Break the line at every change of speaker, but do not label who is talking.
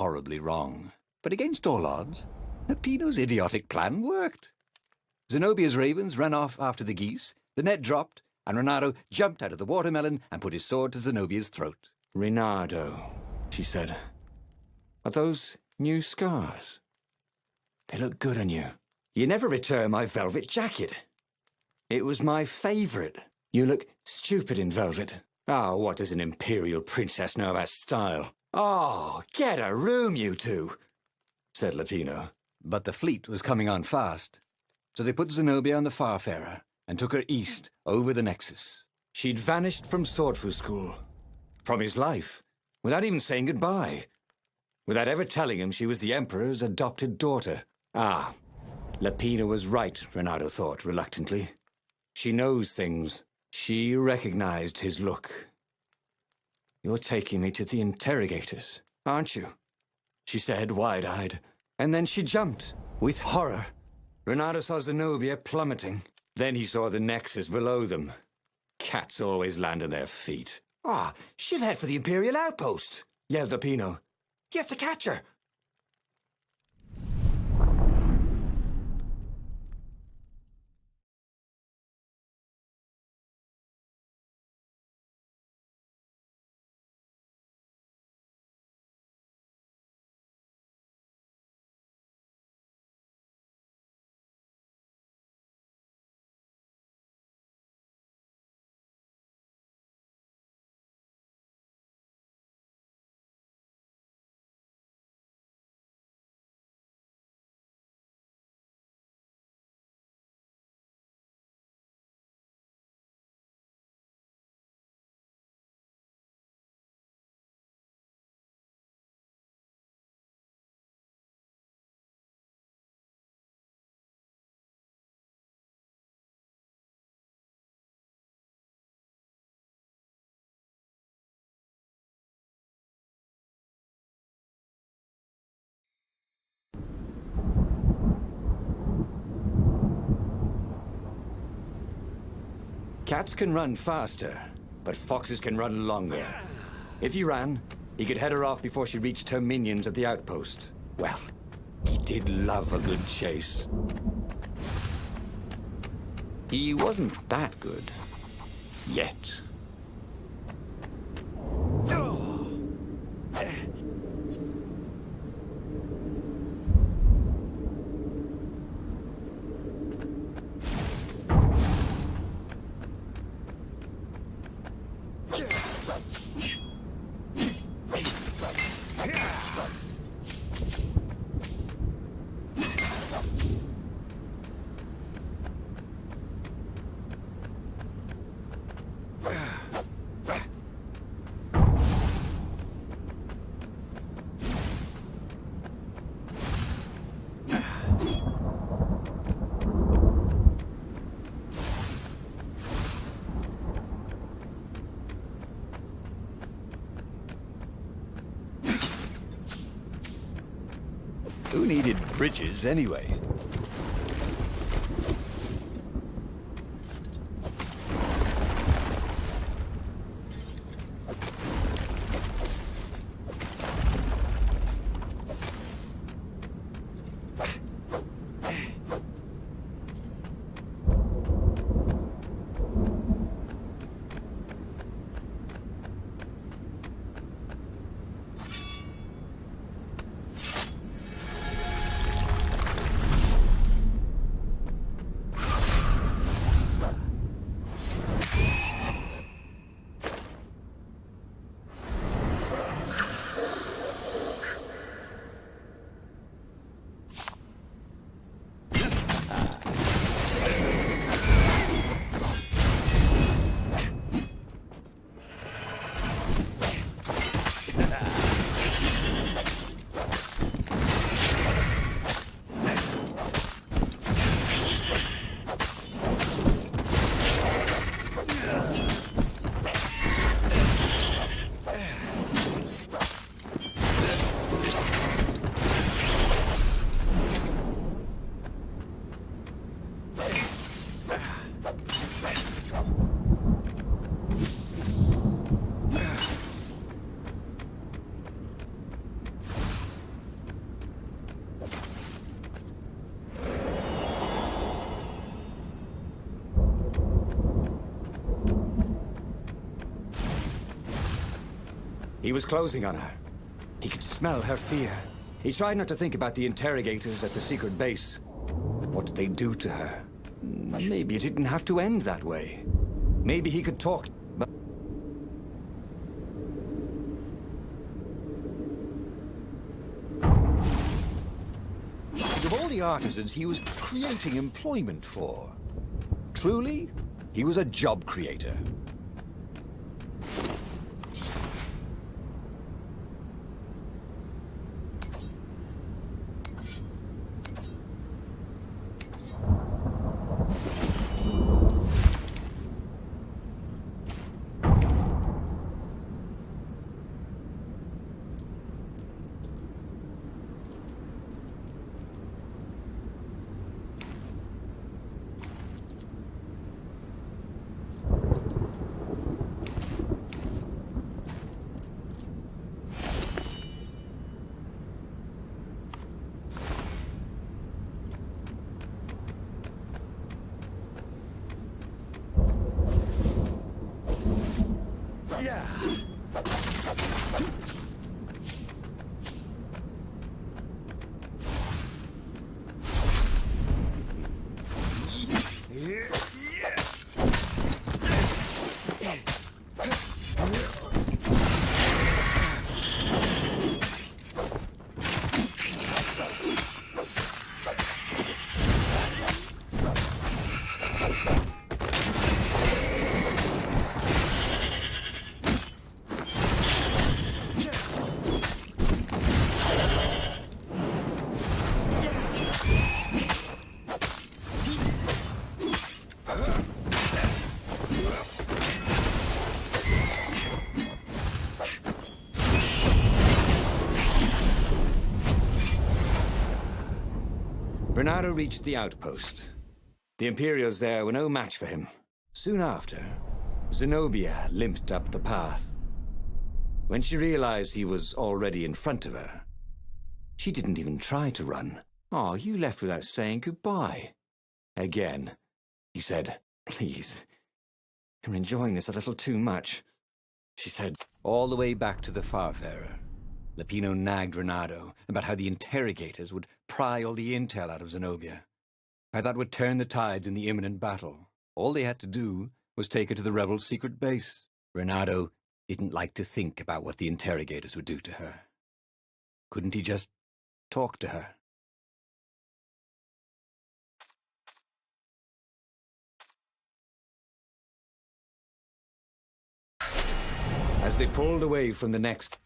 horribly wrong. But against all odds, Peppino's idiotic plan worked. Zenobia's ravens ran off after the geese, the net dropped, and Renato jumped out of the watermelon and put his sword to Zenobia's throat.
Renato, she said. Are those new scars? They look good on you. You never returned my velvet jacket. It was my favorite. You look stupid in velvet. Oh, what does an imperial princess know about style? Oh, get a room, you two, said Latino.
But the fleet was coming on fast, so they put Zenobia on the Farfarer and took her east over the Nexus.
She'd vanished from Swordfu School, from his life, without even saying goodbye, without ever telling him she was the Emperor's adopted daughter. Ah, Lapina was right, Renato thought reluctantly. She knows things. She recognized his look. You're taking me to the interrogators, aren't you? She said, wide-eyed. And then she jumped, with horror. Renato saw Zenobia plummeting. Then he saw the Nexus below them. Cats always land on their feet. Ah, she'll head for the Imperial outpost, yelled Lapino. You have to catch her. Cats can run faster, but foxes can run longer. If he ran, he could head her off before she reached her minions at the outpost. Well, he did love a good chase. He wasn't that good. Yet.
Who needed bridges anyway?
He was closing on her. He could smell her fear. He tried not to think about the interrogators at the secret base. What did they do to her? Maybe it didn't have to end that way. Maybe he could talk.
Of all the artisans he was creating employment for, truly, he was a job creator.
Renato reached the outpost. The Imperials there were no match for him. Soon after, Zenobia limped up the path. When she realized he was already in front of her, she didn't even try to run. "Oh, you left without saying goodbye." Again, he said, "Please, you're enjoying this a little too much." She said,
All the way back to the Farfarer, Lupino nagged Renato about how the interrogators would pry all the intel out of Zenobia, how that would turn the tides in the imminent battle. All they had to do was take her to the rebels' secret base. Renato didn't like to think about what the interrogators would do to her. Couldn't he just talk to her?
as they pulled away from the next